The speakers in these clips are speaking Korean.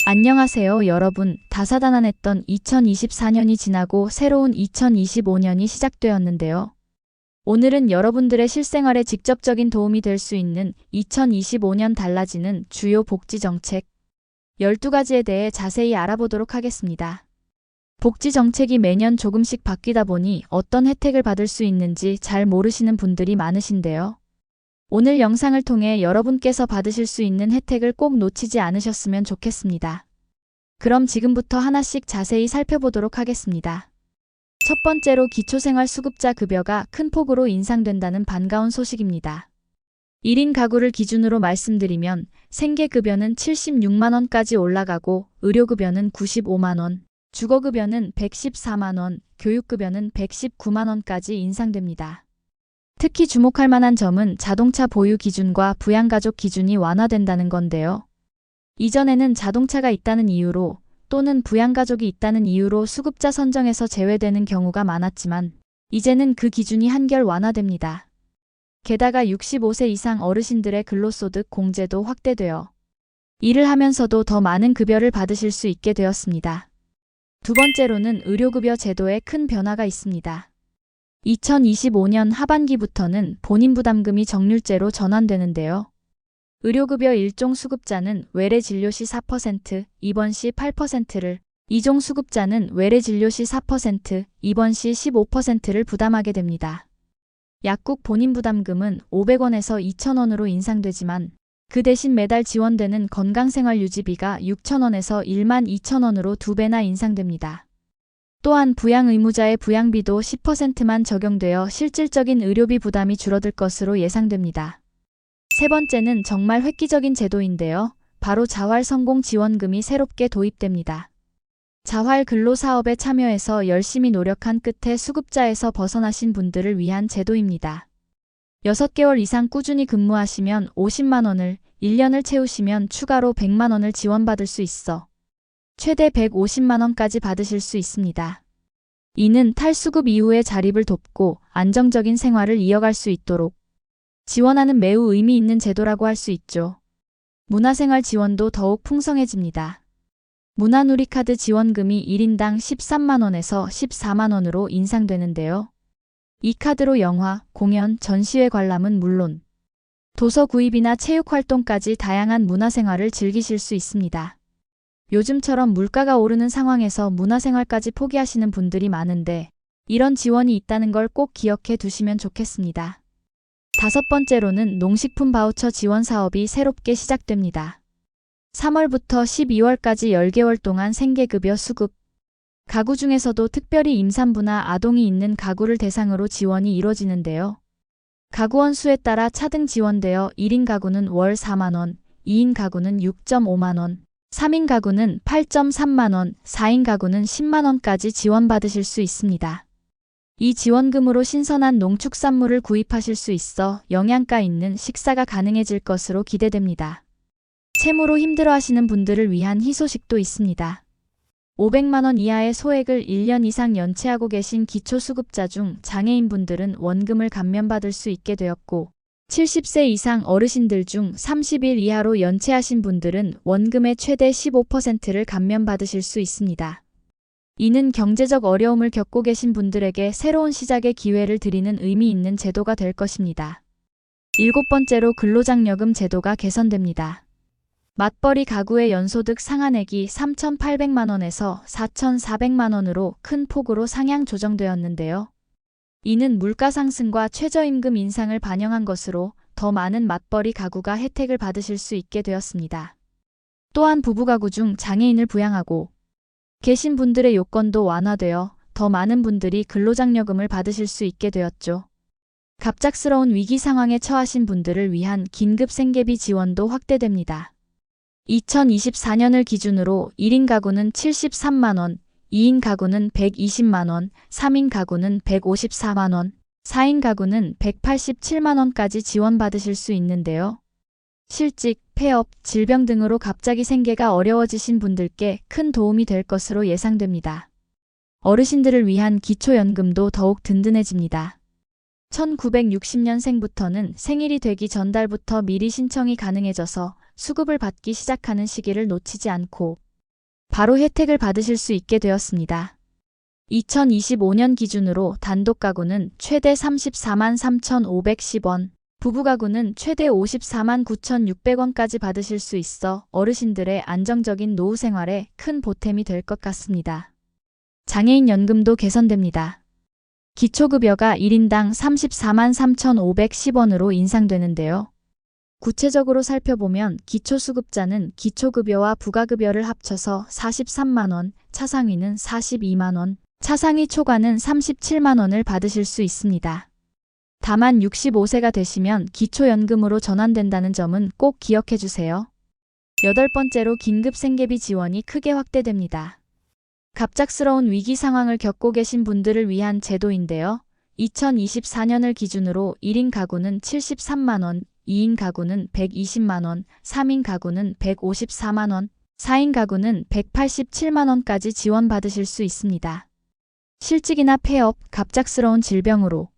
안녕하세요, 여러분. 다사다난했던 2024년이 지나고 새로운 2025년이 시작되었는데요. 오늘은 여러분들의 실생활에 직접적인 도움이 될 수 있는 2025년 달라지는 주요 복지 정책 12가지에 대해 자세히 알아보도록 하겠습니다. 복지 정책이 매년 조금씩 바뀌다 보니 어떤 혜택을 받을 수 있는지 잘 모르시는 분들이 많으신데요. 오늘 영상을 통해 여러분께서 받으실 수 있는 혜택을 꼭 놓치지 않으셨으면 좋겠습니다. 그럼 지금부터 하나씩 자세히 살펴보도록 하겠습니다. 첫 번째로 기초생활수급자 급여가 큰 폭으로 인상된다는 반가운 소식입니다. 1인 가구를 기준으로 말씀드리면 생계급여는 76만원까지 올라가고 의료급여는 95만원, 주거급여는 114만원, 교육급여는 119만원까지 인상됩니다. 특히 주목할 만한 점은 자동차 보유 기준과 부양가족 기준이 완화된다는 건데요. 이전에는 자동차가 있다는 이유로 또는 부양가족이 있다는 이유로 수급자 선정에서 제외되는 경우가 많았지만 이제는 그 기준이 한결 완화됩니다. 게다가 65세 이상 어르신들의 근로소득 공제도 확대되어 일을 하면서도 더 많은 급여를 받으실 수 있게 되었습니다. 두 번째로는 의료급여 제도에 큰 변화가 있습니다. 2025년 하반기부터는 본인부담금이 정률제로 전환되는데요. 의료급여 1종 수급자는 외래진료 시 4%, 입원 시 8%를, 2종 수급자는 외래진료 시 4%, 입원 시 15%를 부담하게 됩니다. 약국 본인부담금은 500원에서 2,000원으로 인상되지만 그 대신 매달 지원되는 건강생활유지비가 6,000원에서 12,000원으로 2배나 인상됩니다. 또한 부양의무자의 부양비도 10%만 적용되어 실질적인 의료비 부담이 줄어들 것으로 예상됩니다. 세 번째는 정말 획기적인 제도인데요. 바로 자활성공지원금이 새롭게 도입됩니다. 자활근로사업에 참여해서 열심히 노력한 끝에 수급자에서 벗어나신 분들을 위한 제도입니다. 6개월 이상 꾸준히 근무하시면 50만원을, 1년을 채우시면 추가로 100만원을 지원받을 수 있어 최대 150만원까지 받으실 수 있습니다. 이는 탈수급 이후의 자립을 돕고 안정적인 생활을 이어갈 수 있도록 지원하는 매우 의미 있는 제도라고 할 수 있죠. 문화생활 지원도 더욱 풍성해집니다. 문화누리카드 지원금이 1인당 13만원에서 14만원으로 인상되는데요. 이 카드로 영화, 공연, 전시회 관람은 물론 도서 구입이나 체육활동까지 다양한 문화생활을 즐기실 수 있습니다. 요즘처럼 물가가 오르는 상황에서 문화생활까지 포기하시는 분들이 많은데 이런 지원이 있다는 걸 꼭 기억해 두시면 좋겠습니다. 다섯 번째로는 농식품 바우처 지원 사업이 새롭게 시작됩니다. 3월부터 12월까지 10개월 동안 생계급여 수급, 가구 중에서도 특별히 임산부나 아동이 있는 가구를 대상으로 지원이 이뤄지는데요. 가구원 수에 따라 차등 지원되어 1인 가구는 월 4만원, 2인 가구는 6.5만원, 3인 가구는 8.3만원, 4인 가구는 10만원까지 지원받으실 수 있습니다. 이 지원금으로 신선한 농축산물을 구입하실 수 있어 영양가 있는 식사가 가능해질 것으로 기대됩니다. 채무로 힘들어하시는 분들을 위한 희소식도 있습니다. 500만원 이하의 소액을 1년 이상 연체하고 계신 기초수급자 중 장애인분들은 원금을 감면받을 수 있게 되었고 70세 이상 어르신들 중 30일 이하로 연체하신 분들은 원금의 최대 15%를 감면받으실 수 있습니다. 이는 경제적 어려움을 겪고 계신 분들에게 새로운 시작의 기회를 드리는 의미 있는 제도가 될 것입니다. 일곱 번째로 근로장려금 제도가 개선됩니다. 맞벌이 가구의 연소득 상한액이 3,800만원에서 4,400만원으로 큰 폭으로 상향 조정되었는데요. 이는 물가 상승과 최저임금 인상을 반영한 것으로 더 많은 맞벌이 가구가 혜택을 받으실 수 있게 되었습니다. 또한 부부가구 중 장애인을 부양하고 계신 분들의 요건도 완화되어 더 많은 분들이 근로장려금을 받으실 수 있게 되었죠. 갑작스러운 위기 상황에 처하신 분들을 위한 긴급 생계비 지원도 확대됩니다. 2024년을 기준으로 1인 가구는 73만원, 2인 가구는 120만원, 3인 가구는 154만원, 4인 가구는 187만원까지 지원받으실 수 있는데요. 실직, 폐업, 질병 등으로 갑자기 생계가 어려워지신 분들께 큰 도움이 될 것으로 예상됩니다. 어르신들을 위한 기초연금도 더욱 든든해집니다. 1960년생부터는 생일이 되기 전달부터 미리 신청이 가능해져서 수급을 받기 시작하는 시기를 놓치지 않고 바로 혜택을 받으실 수 있게 되었습니다. 2025년 기준으로 단독 가구는 최대 34만 3,510원, 부부 가구는 최대 54만 9,600원까지 받으실 수 있어 어르신들의 안정적인 노후 생활에 큰 보탬이 될 것 같습니다. 장애인 연금도 개선됩니다. 기초급여가 1인당 34만 3,510원으로 인상되는데요. 구체적으로 살펴보면 기초수급자는 기초급여와 부가급여를 합쳐서 43만원, 차상위는 42만원, 차상위 초과는 37만원을 받으실 수 있습니다. 다만 65세가 되시면 기초연금으로 전환된다는 점은 꼭 기억해 주세요. 8번째로 긴급 생계비 지원이 크게 확대됩니다. 갑작스러운 위기 상황을 겪고 계신 분들을 위한 제도인데요. 2024년을 기준으로 1인 가구는 73만원, 2인 가구는 120만원, 3인 가구는 154만원, 4인 가구는 187만원까지 지원받으실 수 있습니다. 실직이나 폐업, 갑작스러운 질병으로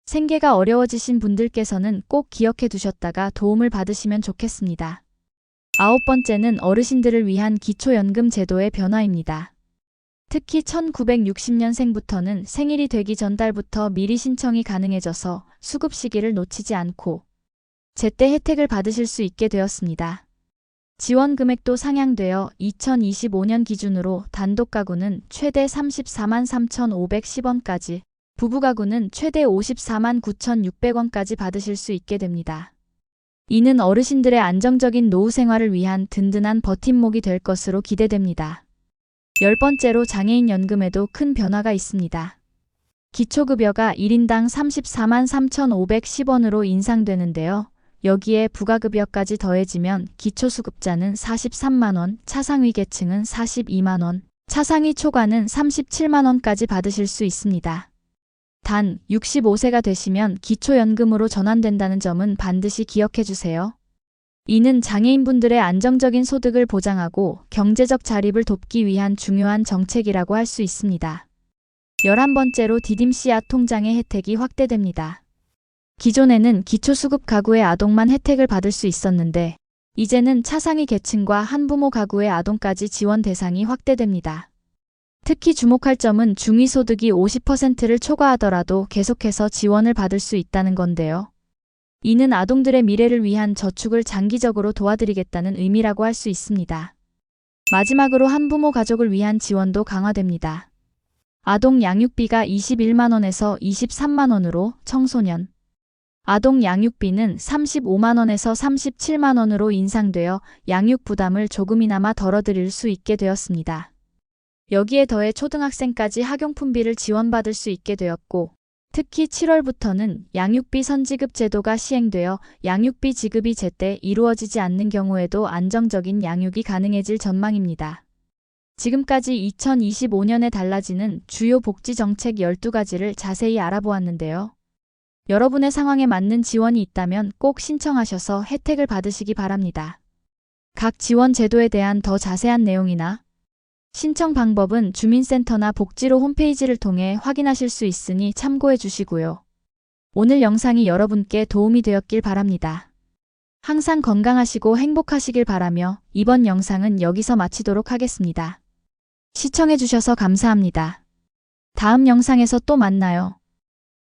생계가 어려워지신 분들께서는 꼭 기억해 두셨다가 도움을 받으시면 좋겠습니다. 9번째는 어르신들을 위한 기초연금 제도의 변화입니다. 특히 1960년생부터는 생일이 되기 전달부터 미리 신청이 가능해져서 수급 시기를 놓치지 않고 제때 혜택을 받으실 수 있게 되었습니다. 지원 금액도 상향되어 2025년 기준으로 단독 가구는 최대 34만 3,510원까지, 부부 가구는 최대 54만 9,600원까지 받으실 수 있게 됩니다. 이는 어르신들의 안정적인 노후 생활을 위한 든든한 버팀목이 될 것으로 기대됩니다. 10번째로 장애인 연금에도 큰 변화가 있습니다. 기초급여가 1인당 34만 3,510원으로 인상되는데요. 여기에 부가급여까지 더해지면 기초수급자는 43만원, 차상위 계층은 42만원, 차상위 초과는 37만원까지 받으실 수 있습니다. 단, 65세가 되시면 기초연금으로 전환된다는 점은 반드시 기억해 주세요. 이는 장애인분들의 안정적인 소득을 보장하고 경제적 자립을 돕기 위한 중요한 정책이라고 할 수 있습니다. 11번째로 디딤씨 통장의 혜택이 확대됩니다. 기존에는 기초수급 가구의 아동만 혜택을 받을 수 있었는데 이제는 차상위 계층과 한부모 가구의 아동까지 지원 대상이 확대됩니다. 특히 주목할 점은 중위소득이 50%를 초과하더라도 계속해서 지원을 받을 수 있다는 건데요. 이는 아동들의 미래를 위한 저축을 장기적으로 도와드리겠다는 의미라고 할 수 있습니다. 마지막으로 한부모 가족을 위한 지원도 강화됩니다. 아동 양육비가 21만원에서 23만원으로 청소년 아동 양육비는 35만원에서 37만원으로 인상되어 양육 부담을 조금이나마 덜어드릴 수 있게 되었습니다. 여기에 더해 초등학생까지 학용품비를 지원받을 수 있게 되었고 특히 7월부터는 양육비 선지급 제도가 시행되어 양육비 지급이 제때 이루어지지 않는 경우에도 안정적인 양육이 가능해질 전망입니다. 지금까지 2025년에 달라지는 주요 복지 정책 12가지를 자세히 알아보았는데요. 여러분의 상황에 맞는 지원이 있다면 꼭 신청하셔서 혜택을 받으시기 바랍니다. 각 지원 제도에 대한 더 자세한 내용이나 신청 방법은 주민센터나 복지로 홈페이지를 통해 확인하실 수 있으니 참고해 주시고요. 오늘 영상이 여러분께 도움이 되었길 바랍니다. 항상 건강하시고 행복하시길 바라며 이번 영상은 여기서 마치도록 하겠습니다. 시청해 주셔서 감사합니다. 다음 영상에서 또 만나요.